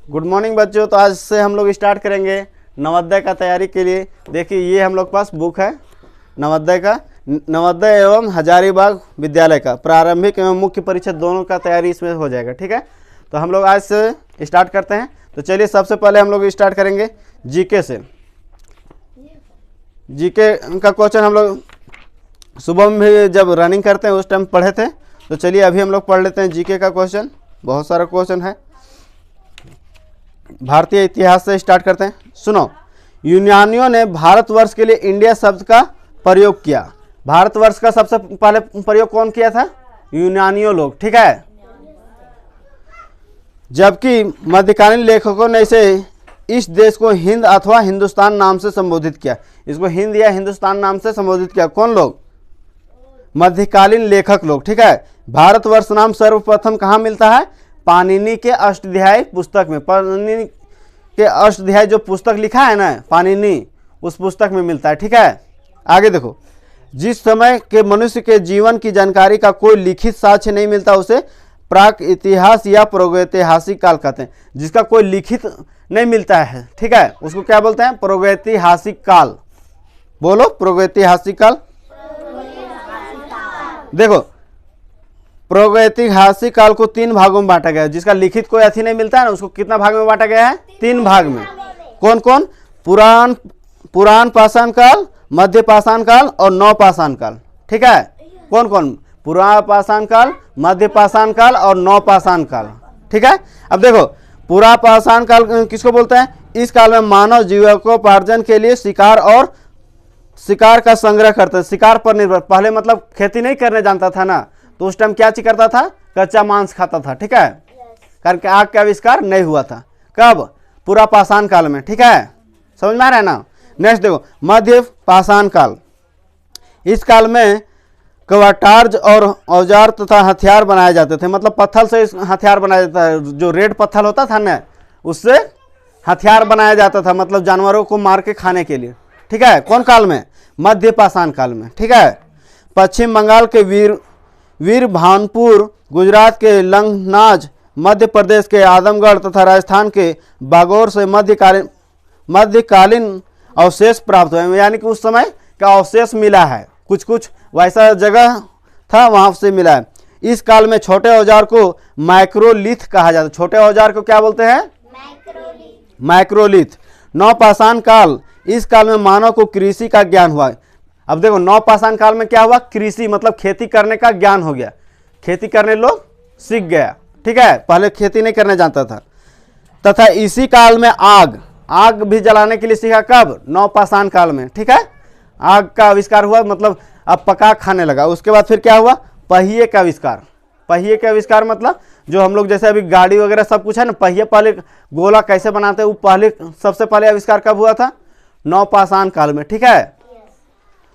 Good morning बच्चों। तो आज से हम लोग स्टार्ट करेंगे नवोदय का तैयारी के लिए। देखिए ये हम लोग पास बुक है नवोदय एवं हजारीबाग विद्यालय का प्रारंभिक एवं मुख्य परीक्षा दोनों का तैयारी इसमें हो जाएगा। ठीक है, तो हम लोग आज से स्टार्ट करते हैं। तो चलिए सबसे पहले हम लोग स्टार्ट करेंगे जीके से। जीके का क्वेश्चन हम लोग सुबह में भी जब रनिंग करते हैं उस टाइम पढ़े थे। तो चलिए अभी हम लोग पढ़ लेते हैं जीके का क्वेश्चन। बहुत सारा क्वेश्चन है। भारतीय इतिहास से स्टार्ट करते हैं। सुनो, यूनानियों ने भारतवर्ष के लिए इंडिया शब्द का प्रयोग किया। भारतवर्ष का सबसे पहले प्रयोग कौन किया था? यूनानियों लोग। ठीक है, जबकि मध्यकालीन लेखकों ने इस देश को हिंद अथवा हिंदुस्तान नाम से संबोधित किया। इसको हिंद या हिंदुस्तान नाम से संबोधित किया। कौन लोग? मध्यकालीन लेखक लोग। ठीक है, भारतवर्ष नाम सर्वप्रथम कहाँ मिलता है? पाणिनि के अष्टाध्यायी पुस्तक में। पाणिनि के अष्टाध्यायी जो पुस्तक लिखा है ना पाणिनि, उस पुस्तक में मिलता है। ठीक है, आगे देखो, जिस समय के मनुष्य के जीवन की जानकारी का कोई लिखित साक्ष्य नहीं मिलता उसे प्राक इतिहास या प्रागैतिहासिक काल कहते हैं। जिसका कोई लिखित नहीं मिलता है, ठीक है, उसको क्या बोलते हैं? प्रागैतिहासिक काल। बोलो, प्रागैतिहासिक काल। देखो, प्रागैतिहासिक काल को 3 भागों में बांटा गया है। जिसका लिखित कोई अथी नहीं मिलता है ना, उसको कितना भाग में बांटा गया है? 3 भाग में। कौन कौन? पुराण पाषाण काल, मध्य पाषाण काल और नवपाषाण काल। ठीक है, कौन कौन? पुराण पाषाण काल, मध्य पाषाण काल और नवपाषाण काल। ठीक है, अब देखो, पुराण पाषाण काल किसको बोलते हैं? इस काल में मानव जीविकोपार्जन के लिए शिकार का संग्रह करते हैं। शिकार पर निर्भर। पहले मतलब खेती नहीं करने जानता था ना, तो उस टाइम क्या चीज करता था? कच्चा मांस खाता था। ठीक है, कारण कि आग का आविष्कार नहीं हुआ था। कब? पूरा पाषाण काल में। ठीक है, समझ में आ रहा है ना? नेक्स्ट देखो, मध्य पाषाण काल। इस काल में कवाटार्ज और औजार तथा हथियार बनाए जाते थे। मतलब पत्थर से हथियार बनाया जाता है। जो रेड पत्थर होता था ना, उससे हथियार बनाया जाता था, मतलब जानवरों को मार के खाने के लिए। ठीक है, कौन काल में? मध्य पाषाण काल में। ठीक है, पश्चिम बंगाल के वीर भानपुर, गुजरात के लंगनाज, मध्य प्रदेश के आदमगढ़ तथा राजस्थान के बागौर से मध्यकालीन अवशेष प्राप्त हुए। यानी कि उस समय का अवशेष मिला है। कुछ कुछ वैसा जगह था, वहां से मिला है। इस काल में छोटे औजार को माइक्रोलिथ कहा जाता है। छोटे औजार को क्या बोलते हैं? माइक्रोलिथ। नवपाषाण काल। इस काल में मानव को कृषि का ज्ञान हुआ। अब देखो, नवपाषाण काल में क्या हुआ? कृषि मतलब खेती करने का ज्ञान हो गया। खेती करने लोग सीख गया। ठीक है, पहले खेती नहीं करने जानता था। तथा इसी काल में आग भी जलाने के लिए सीखा। कब? नवपाषाण काल में। ठीक है, आग का आविष्कार हुआ, मतलब अब पका खाने लगा। उसके बाद फिर क्या हुआ? पहिए का आविष्कार। पहिए का आविष्कार मतलब जो हम लोग जैसे अभी गाड़ी वगैरह सब कुछ है ना, पहिए पहले गोला कैसे बनाते हैं, वो पहले सबसे पहले आविष्कार कब हुआ था? नवपाषाण काल में। ठीक है,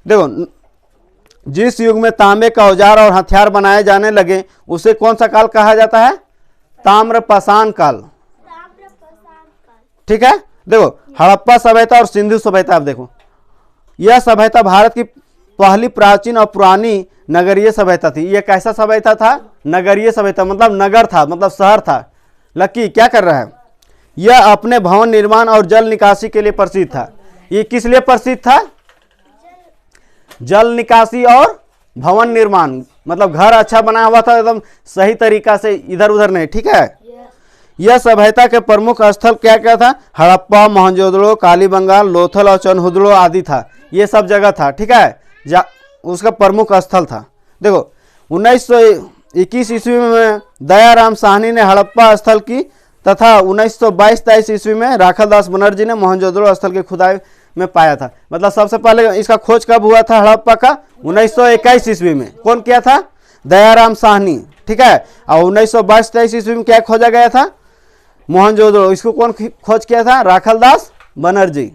देखो, जिस युग में तांबे का औजार और हथियार बनाए जाने लगे उसे कौन सा काल कहा जाता है? ताम्रपाषाण काल। ठीक है, देखो, हड़प्पा सभ्यता और सिंधु सभ्यता। आप देखो, यह सभ्यता भारत की पहली प्राचीन और पुरानी नगरीय सभ्यता थी। यह कैसा सभ्यता था? नगरीय सभ्यता, मतलब नगर था, मतलब शहर था। लकी क्या कर रहा है? यह अपने भवन निर्माण और जल निकासी के लिए प्रसिद्ध था। ये किस लिए प्रसिद्ध था? जल निकासी और भवन निर्माण, मतलब घर अच्छा बना हुआ था, एकदम सही तरीका से, इधर उधर नहीं। ठीक है, यह सभ्यता के प्रमुख स्थल क्या क्या था? हड़प्पा, मोहनजोदड़ो, कालीबंगान, लोथल और चनहुदड़ो आदि था। ये सब जगह था। ठीक है, उसका प्रमुख स्थल था। देखो, 1921 ईस्वी में दयाराम साहनी ने हड़प्पा स्थल की तथा 1922-23 ईस्वी में राखालदास बनर्जी ने मोहनजोदड़ो स्थल की खुदाई में पाया था। मतलब सबसे पहले इसका खोज कब हुआ था हड़प्पा का? 1921 ईस्वी में। कौन किया था? दयाराम साहनी। ठीक है, और 1922-23 ईस्वी में क्या खोजा गया था? मोहनजोदड़ो। इसको कौन खोज किया था? राखालदास बनर्जी।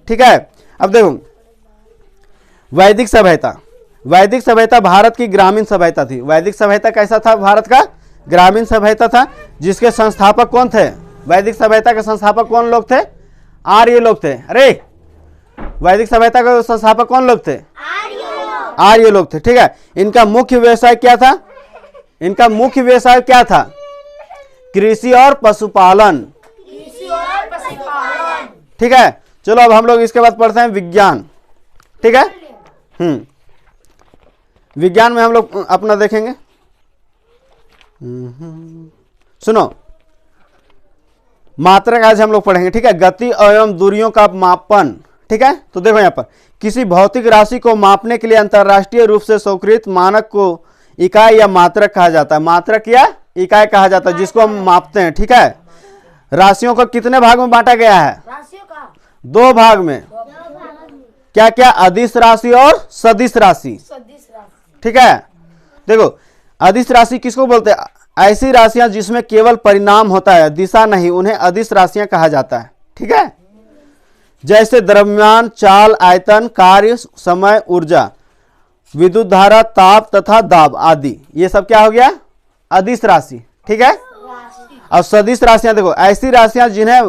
ठीक है, अब देखो, वैदिक सभ्यता। वैदिक सभ्यता भारत की ग्रामीण सभ्यता थी। वैदिक सभ्यता कैसा था? भारत का ग्रामीण सभ्यता था, जिसके संस्थापक कौन थे? वैदिक सभ्यता के संस्थापक कौन लोग थे? आर्य लोग थे। अरे, वैदिक सभ्यता के संस्थापक कौन लोग थे? आर्य लोग थे। ठीक है, इनका मुख्य व्यवसाय क्या था? कृषि और पशुपालन। ठीक है। चलो अब हम लोग इसके बाद पढ़ते हैं विज्ञान, ठीक है। विज्ञान में हम लोग अपना देखेंगे। सुनो, मात्रक आज हम लोग पढ़ेंगे, ठीक है। गति एवं दूरियों का मापन, ठीक है। तो देखो यहाँ पर किसी भौतिक राशि को मापने के लिए अंतरराष्ट्रीय रूप से स्वीकृत मानक को इकाई या मात्रक कहा जाता है। मात्रक या इकाई कहा जाता है जिसको हम मापते हैं, ठीक है। राशियों को कितने भाग में बांटा गया है? राशियों का 2 भाग में। क्या क्या? अदिश राशि और सदिश राशि, सदिश राशि। ठीक है। देखो अदिश राशि किसको बोलते हैं? ऐसी राशियां जिसमें केवल परिणाम होता है, दिशा नहीं, उन्हें अदिश राशियां कहा जाता है, ठीक है। जैसे द्रव्यमान, चाल, आयतन, कार्य, समय, ऊर्जा, विद्युत धारा, ताप तथा दाब आदि, ये सब क्या हो गया? अदिश राशि, ठीक है। और सदिश राशियां देखो, ऐसी राशियां जिन्हें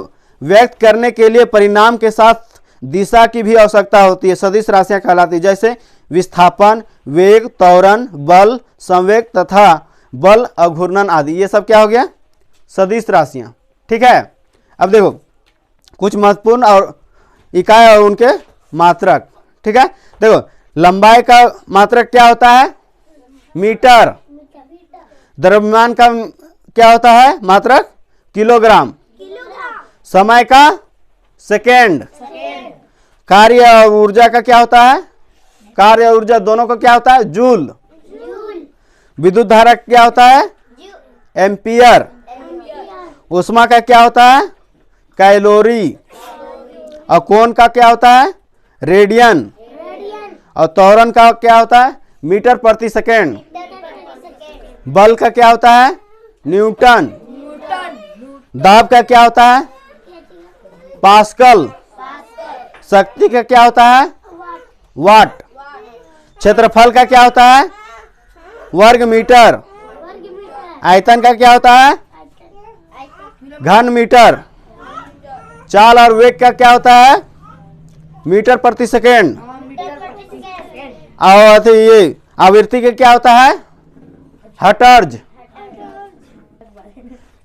व्यक्त करने के लिए परिणाम के साथ दिशा की भी आवश्यकता होती है, सदिश राशियां कहलाती है। जैसे विस्थापन, वेग, त्वरण, बल, संवेग तथा बल, अघूर्णन आदि, ये सब क्या हो गया? सदिश राशियां, ठीक है। अब देखो कुछ महत्वपूर्ण और इकाई और उनके मात्रक, ठीक है। देखो लंबाई का मात्रक क्या होता है? मीटर। द्रव्यमान का क्या होता है मात्रक? किलोग्राम। समय का? सेकेंड। कार्य और ऊर्जा का क्या होता है? कार्य और ऊर्जा दोनों का क्या होता है? जूल। विद्युत धारा क्या होता है? एम्पियर। ऊष्मा का क्या होता है? कैलोरी। और कोण का क्या होता है? रेडियन। और त्वरण का क्या होता है? मीटर प्रति सेकेंड। बल का क्या होता है? न्यूटन। दाब का क्या होता है? पास्कल। शक्ति का क्या होता है? वाट। क्षेत्रफल का क्या होता है? वर्ग मीटर। आयतन का क्या होता है? घन मीटर। चाल और वेग का क्या होता है? मीटर प्रति सेकेंड। और ये आवृत्ति का क्या होता है? हर्ट्ज।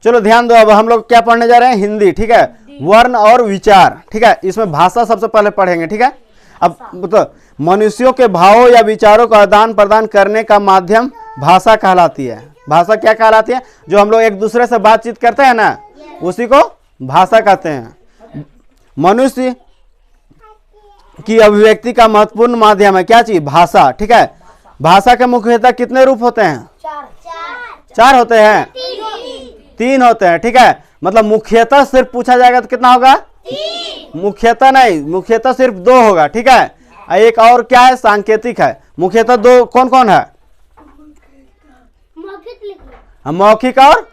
चलो ध्यान दो, अब हम लोग क्या पढ़ने जा रहे हैं? हिंदी, ठीक है। वर्ण और विचार, ठीक है। इसमें भाषा सबसे पहले पढ़ेंगे, ठीक है। अब तो मनुष्यों के भावों या विचारों का आदान प्रदान करने का माध्यम भाषा कहलाती है। भाषा क्या कहलाती है? जो हम लोग एक दूसरे से बातचीत करते हैं ना, उसी को भाषा कहते हैं। मनुष्य की अभिव्यक्ति का महत्वपूर्ण माध्यम है क्या चीज? भाषा, ठीक है। भाषा के मुख्यतः कितने रूप होते हैं? 4 होते हैं, 3 होते हैं, ठीक है। मतलब मुख्यतः सिर्फ पूछा जाएगा तो कितना होगा? 3। मुख्यतः नहीं, मुख्यतः सिर्फ 2 होगा, ठीक है। एक और क्या है? सांकेतिक है। मुख्यतः 2 कौन कौन है? मौखिक और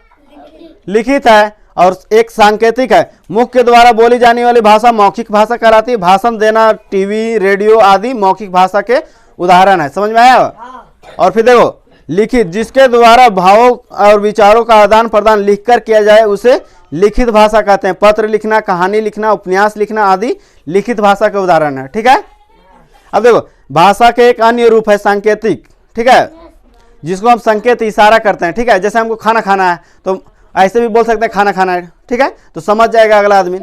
लिखित है, और एक सांकेतिक है। मुख्य द्वारा बोली जाने वाली भाषा मौखिक भाषा कहलाती है। भाषण देना, टीवी, रेडियो आदि मौखिक भाषा के उदाहरण है। समझ में आया? और फिर देखो लिखित, जिसके द्वारा भावों और विचारों का आदान प्रदान लिखकर किया जाए उसे लिखित भाषा कहते हैं। पत्र लिखना, कहानी लिखना, उपन्यास लिखना आदि लिखित भाषा के उदाहरण है, ठीक है। अब देखो भाषा के एक अन्य रूप है सांकेतिक, ठीक है, जिसको हम संकेत इशारा करते हैं, ठीक है। जैसे हमको खाना खाना है तो ऐसे भी बोल सकते हैं खाना खाना है, ठीक है, तो समझ जाएगा अगला आदमी।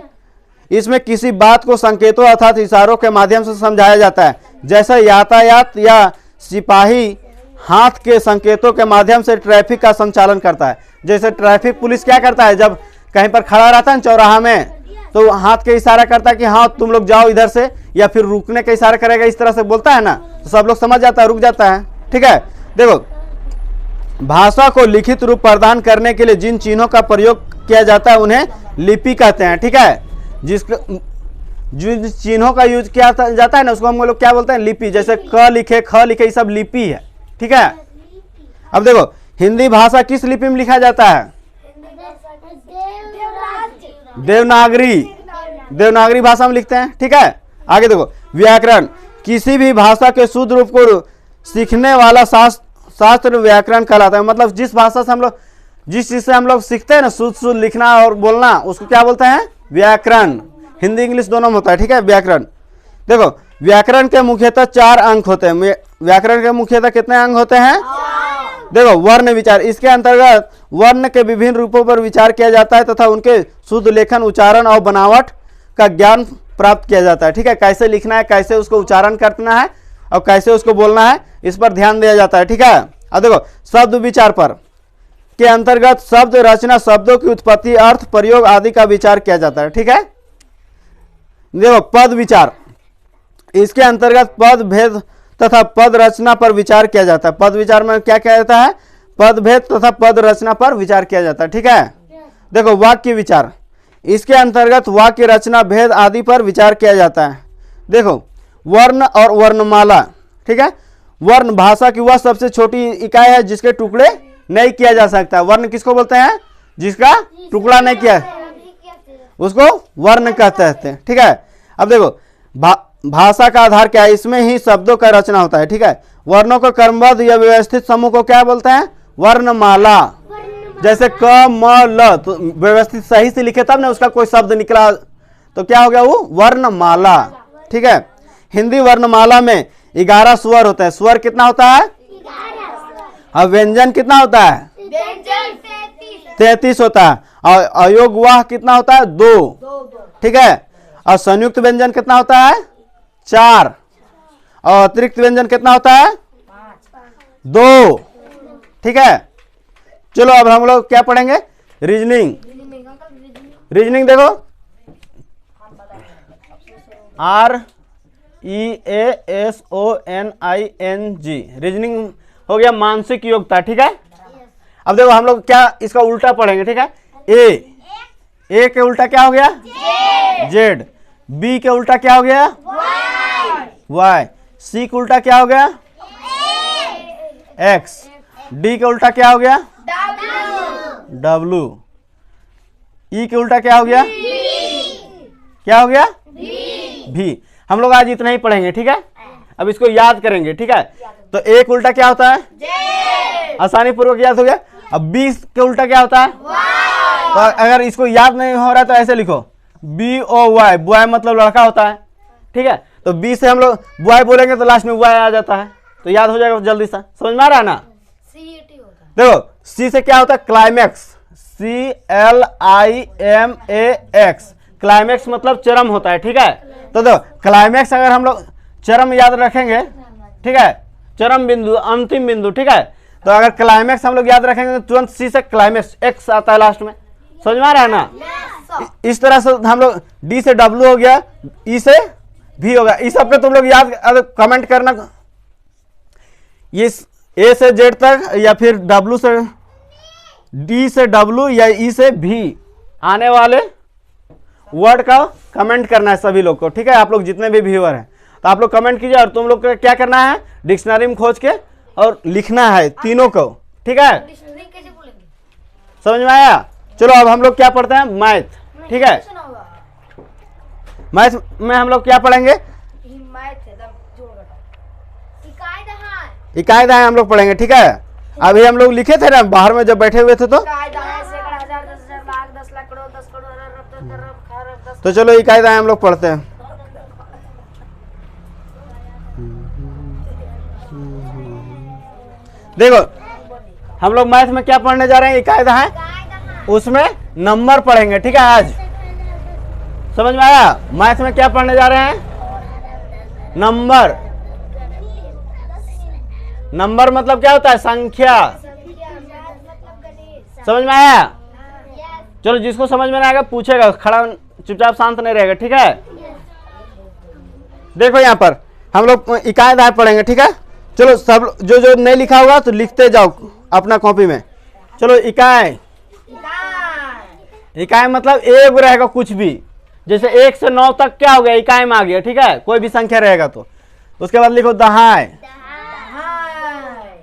इसमें किसी बात को संकेतों अर्थात इशारों के माध्यम से समझाया जाता है। जैसे यातायात या सिपाही हाथ के संकेतों के माध्यम से ट्रैफिक का संचालन करता है। जैसे ट्रैफिक पुलिस क्या करता है? जब कहीं पर खड़ा रहता है चौराहा में, तो हाथ के इशारा करता है कि हाँ तुम लोग जाओ इधर से, या फिर रुकने का इशारा करेगा, इस तरह से बोलता है ना, तो सब लोग समझ जाता है, रुक जाता है, ठीक है। देखो भाषा को लिखित रूप प्रदान करने के लिए जिन चिन्हों का प्रयोग किया जाता है उन्हें लिपि कहते हैं, ठीक है। जिन चिन्हों का यूज किया जाता है ना, उसको हम लोग क्या बोलते हैं? लिपि। जैसे क लिखे, ख लिखे, ये सब लिपि है, ठीक है। अब देखो हिंदी भाषा किस लिपि में लिखा जाता है? देवनागरी। देवनागरी भाषा में लिखते हैं, ठीक है। आगे देखो व्याकरण, किसी भी भाषा के शुद्ध रूप को सीखने वाला शास्त्र व्याकरण कहलाता है। मतलब जिस भाषा से हम लोग, जिस चीज से हम लोग सीखते हैं ना शुद्ध लिखना और बोलना, उसको क्या बोलते हैं? व्याकरण। हिंदी इंग्लिश दोनों में होता है, ठीक है, व्याकरण। देखो व्याकरण के मुख्यतः 4 अंक होते हैं। व्याकरण के मुख्यतः कितने अंग होते हैं? देखो वर्ण विचार, इसके अंतर्गत वर्ण के विभिन्न रूपों पर विचार किया जाता है तथा उनके शुद्ध लेखन, उच्चारण और बनावट का ज्ञान प्राप्त किया जाता है। ठीक है, कैसे लिखना है, कैसे उसको उच्चारण करना है और कैसे उसको बोलना है, इस पर ध्यान दिया जाता है। ठीक है, अब देखो शब्द विचार पर के अंतर्गत शब्द रचना, शब्दों की उत्पत्ति, अर्थ, प्रयोग आदि का विचार किया जाता है। ठीक है, देखो पद विचार, इसके अंतर्गत पद भेद तथा पद रचना पर विचार किया जाता है। पद विचार में क्या किया जाता है? पद भेद तथा पद रचना पर विचार किया जाता है। ठीक है, देखो वाक्य विचार, इसके अंतर्गत वाक्य रचना, भेद आदि पर विचार किया जाता है। देखो वर्ण और वर्णमाला। ठीक है, वर्ण भाषा की वह सबसे छोटी इकाई है जिसके टुकड़े नहीं किया जा सकता। वर्ण किसको बोलते हैं? जिसका टुकड़ा नहीं किया, उसको वर्ण कहते हैं। ठीक है, अब देखो भाषा का आधार क्या है? इसमें ही शब्दों का रचना होता है। ठीक है, वर्णों को क्रमबद्ध या व्यवस्थित समूह को क्या बोलते हैं? वर्णमाला। जैसे क म ल, तो व्यवस्थित सही से लिखे तब ना उसका कोई शब्द निकला, तो क्या हो गया? वो वर्णमाला। ठीक है, हिंदी वर्णमाला में 11 स्वर होते हैं। स्वर कितना होता है? और व्यंजन कितना होता है? 33 होता है। और अयोगवाह कितना होता है? 2। ठीक है, और संयुक्त व्यंजन कितना होता है? 4। और अतिरिक्त व्यंजन कितना होता है? 2। ठीक है, चलो अब हम लोग क्या पढ़ेंगे? रीजनिंग। रीजनिंग देखो REASONING, रीजनिंग हो गया मानसिक योग्यता। ठीक है, अब देखो हम लोग क्या इसका उल्टा पढ़ेंगे। ठीक है, ए के उल्टा क्या हो गया? जेड। बी के उल्टा क्या हो गया? वाई। सी के उल्टा क्या हो गया? एक्स। डी के उल्टा क्या हो गया? डब्लू। ई के उल्टा क्या हो गया? क्या हो गया? भी। हम लोग आज इतना ही पढ़ेंगे। ठीक है, अब इसको याद करेंगे। ठीक है, तो ए के उल्टा क्या होता है? आसानी पूर्वक याद हो गया। अब 20 के उल्टा क्या होता है? तो अगर इसको याद नहीं हो रहा है तो ऐसे लिखो BOY, बॉय मतलब लड़का होता है। ठीक है, तो बी से हम लोग बॉय बोलेंगे तो लास्ट में वाई आ जाता है, तो याद हो जाएगा जल्दी सा। समझ में आ रहा है ना? देखो सी से क्या होता है? क्लाइमैक्स, CLIMAX, क्लाइमैक्स मतलब चरम होता है। ठीक है, तो देखो क्लाइमैक्स अगर हम लोग चरम याद रखेंगे, ठीक है, चरम बिंदु, अंतिम बिंदु। ठीक है, तो अगर क्लाइमैक्स हम लोग याद रखेंगे तो तुरंत सी से क्लाइमैक्स एक्स आता है लास्ट में। समझ में आ रहा है ना? इस तरह से हम लोग डी से डब्ल्यू हो गया, ई से भी होगा। इस सब पे तुम लोग याद कमेंट करना, ये ए से जेड तक या फिर डब्ल्यू से डी से डब्ल्यू या ई से भी आने वाले वर्ड का कमेंट करना है सभी लोग को। ठीक है, आप लोग जितने भी व्यूअर हैं तो आप लोग कमेंट कीजिए और तुम लोग को क्या करना है? डिक्शनरी में खोज के और लिखना है तीनों को। ठीक है, समझ में आया? चलो अब हम लोग क्या पढ़ते हैं? मैथ। ठीक है, मैथ में हम लोग क्या पढ़ेंगे? इकाई दहाई हम लोग पढ़ेंगे। ठीक है, अभी हम लोग लिखे थे ना बाहर में जब बैठे हुए थे, तो चलो इकाई दहाई हम लोग पढ़ते हैं। देखो हम लोग मैथ में क्या पढ़ने जा रहे हैं? इकाई दहाई, उसमें नंबर पढ़ेंगे। ठीक है, आज समझ में आया? मैथ में क्या पढ़ने जा रहे हैं? नंबर। नंबर मतलब क्या होता है? संख्या। समझ में आया? चलो जिसको समझ में नहीं आएगा पूछेगा, खड़ा चुपचाप शांत नहीं रहेगा। ठीक है, देखो यहाँ पर हम लोग इकाई दहाई पढ़ेंगे। ठीक है, चलो सब जो जो नहीं लिखा होगा तो लिखते जाओ अपना कॉपी में। चलो इकाई, इकाई मतलब एक रहेगा कुछ भी, जैसे 1 से 9 तक क्या हो गया? इकाई में आ गया। ठीक है, कोई भी संख्या रहेगा तो उसके बाद लिखो दहाई।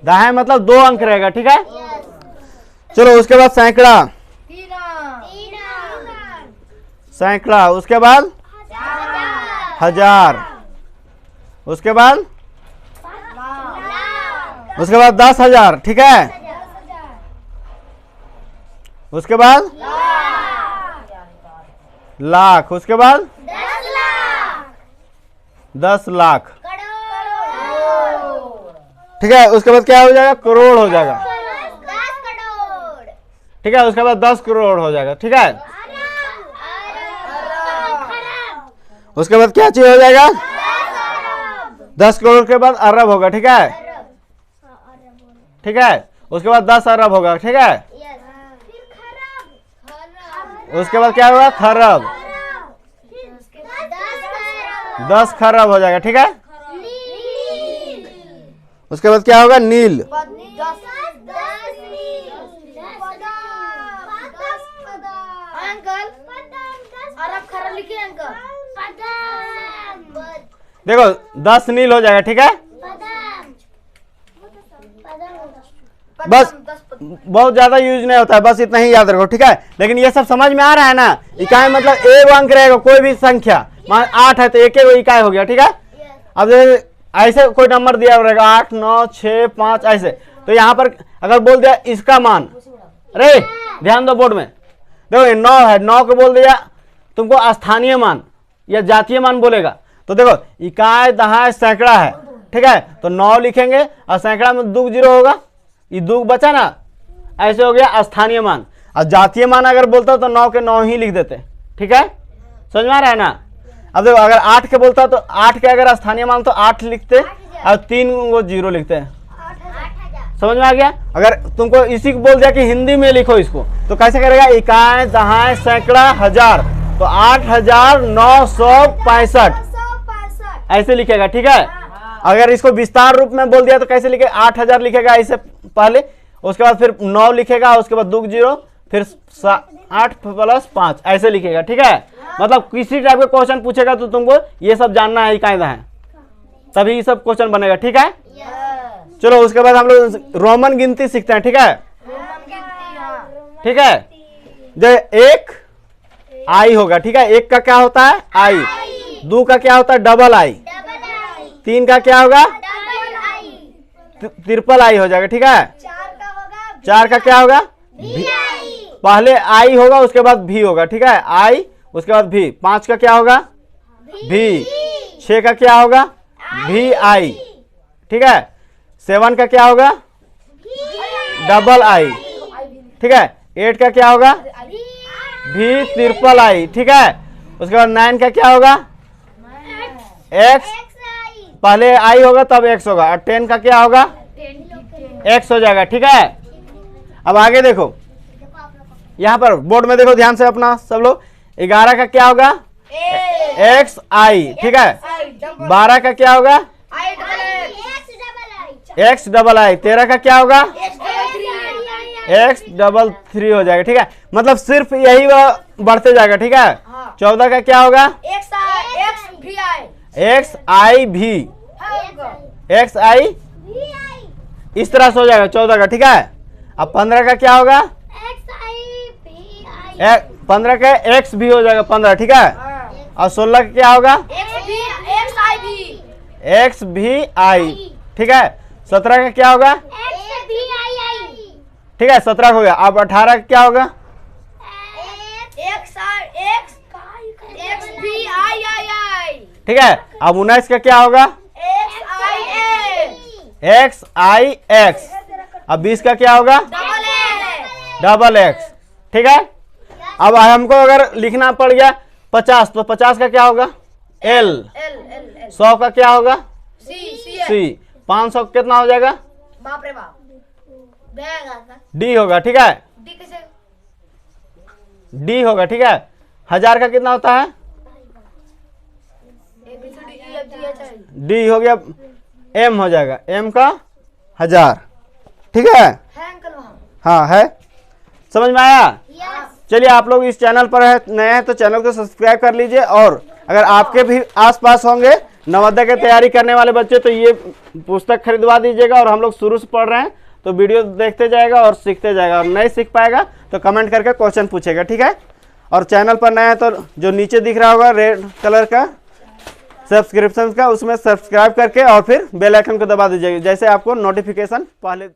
दहाई मतलब 2 अंक रहेगा। ठीक है, चलो उसके बाद सैकड़ा, सैकड़ा, उसके बाद हजार, उसके बाद 10,000। ठीक है, उसके बाद लाख, उसके बाद 10 लाख। ठीक है, उसके बाद क्या हो जाएगा? करोड़ हो जाएगा। ठीक है, उसके बाद 10 करोड़ हो जाएगा। ठीक है, उसके बाद क्या चीज हो जाएगा? 10 करोड़ के बाद अरब होगा, ठीक है, ठीक है। उसके बाद 10 अरब होगा, ठीक है। उसके बाद क्या होगा? खरब। 10 खरब हो जाएगा, ठीक है। उसके बाद क्या होगा? नील। देखो 10 नील हो जाएगा, ठीक है। बस बहुत ज्यादा यूज नहीं होता है, बस इतना ही याद रखो, ठीक है। लेकिन ये सब समझ में आ रहा है ना? इकाई मतलब एक अंक रहेगा, कोई भी संख्या, मान 8 है तो एक इकाई हो गया, ठीक है। अब ऐसे कोई नंबर दिया रहेगा 8 9 6 5 ऐसे, तो यहाँ पर अगर बोल दिया इसका मान, अरे ध्यान दो बोर्ड में, देखो 9 है, 9 को बोल दिया तुमको स्थानीय मान या जातीय मान बोलेगा, तो देखो इकाई दहाई सैकड़ा है, ठीक है, तो 9 लिखेंगे और सैकड़ा में 2 जीरो होगा, ये 2 बचा ना, ऐसे हो गया स्थानीय मान। और जातीय मान अगर बोलता तो 9 के 9 ही लिख देते, ठीक है, समझ में आ रहा है ना। अब देखो अगर 8 के बोलता तो 8 के अगर स्थानीय मान तो 8 लिखते और 3 वो 0 लिखते हैं, समझ में आ गया। अगर तुमको इसी को बोल दिया कि हिंदी में लिखो इसको, तो कैसे करेगा? इकाई दहाई सैकड़ा हजार, तो 8965 ऐसे लिखेगा, ठीक है। अगर इसको विस्तार रूप में बोल दिया तो कैसे लिखे? 8000 लिखेगा ऐसे पहले, उसके बाद फिर 9 लिखेगा, उसके बाद 2 जीरो, फिर 8 + 5 ऐसे लिखेगा, ठीक है। मतलब किसी टाइप का क्वेश्चन पूछेगा तो तुमको ये सब जानना है, इकाई दहाई, तभी सब क्वेश्चन बनेगा, ठीक है। चलो उसके बाद हम लोग रोमन गिनती सीखते हैं, ठीक है, ठीक है। जो 1 आई होगा, ठीक है, 1 का क्या होता है? आई। 2 का क्या होता है? डबल आई। 3 का क्या होगा? ट्रिपल आई हो जाएगा, ठीक है। 4 का क्या होगा? पहले आई होगा उसके बाद भी होगा, ठीक है, आई उसके बाद भी। 5 का क्या होगा? भी। 6 का क्या होगा? भी आई, ठीक है। 7 का क्या होगा? डबल आई, ठीक है। 8 का क्या होगा? भी ट्रिपल आई, ठीक है। उसके बाद 9 का क्या होगा? एक्स, पहले आई होगा तब एक्स होगा। और 10 का क्या होगा? एक्स हो जाएगा, ठीक है। अब आगे देखो, यहाँ पर बोर्ड में देखो ध्यान से अपना सब लोग। 11 का क्या होगा? एक्स आई, ठीक है। 12 का क्या होगा? एक्स डबल आई। 13 का क्या होगा? एक्स डबल 3 हो जाएगा, ठीक है। मतलब सिर्फ यही वह बढ़ते जाएगा, ठीक है। 14 का क्या होगा? एक्स आई भी, एक्स आई इस तरह से हो जाएगा 14 का, ठीक है। अब 15 का क्या होगा? 15 का एक्स भी हो जाएगा 15, ठीक है। और 16 का क्या होगा? एक्स भी आई, ठीक है। 17 का क्या होगा? ठीक है, 17 हो गया। अब 18 का क्या होगा? ठीक है। अब 19 का क्या होगा? एक्स आई एक्स। अब 20 का क्या होगा? डबल एक्स, ठीक है। अब हमको अगर लिखना पड़ गया 50, तो 50 का क्या होगा? एल। 100 का क्या होगा? सी। 500 कितना हो जाएगा? डी होगा, ठीक है, डी होगा, ठीक है। 1000 का कितना होता है? डी हो गया, एम हो जाएगा, एम का 1000, ठीक है। हाँ है, समझ में आया? चलिए आप लोग इस चैनल पर नए हैं तो चैनल को सब्सक्राइब कर लीजिए। और अगर आपके भी आसपास होंगे नवोदय की तैयारी करने वाले बच्चे तो ये पुस्तक खरीदवा दीजिएगा। और हम लोग शुरू से पढ़ रहे हैं तो वीडियो देखते जाएगा और सीखते जाएगा, और नहीं सीख पाएगा तो कमेंट करके क्वेश्चन पूछेगा, ठीक है। और चैनल पर नया है तो जो नीचे दिख रहा होगा रेड कलर का सब्सक्रिप्शन का, उसमें सब्सक्राइब करके और फिर बेल आइकन को दबा दीजिएगा, जैसे आपको नोटिफिकेशन पहले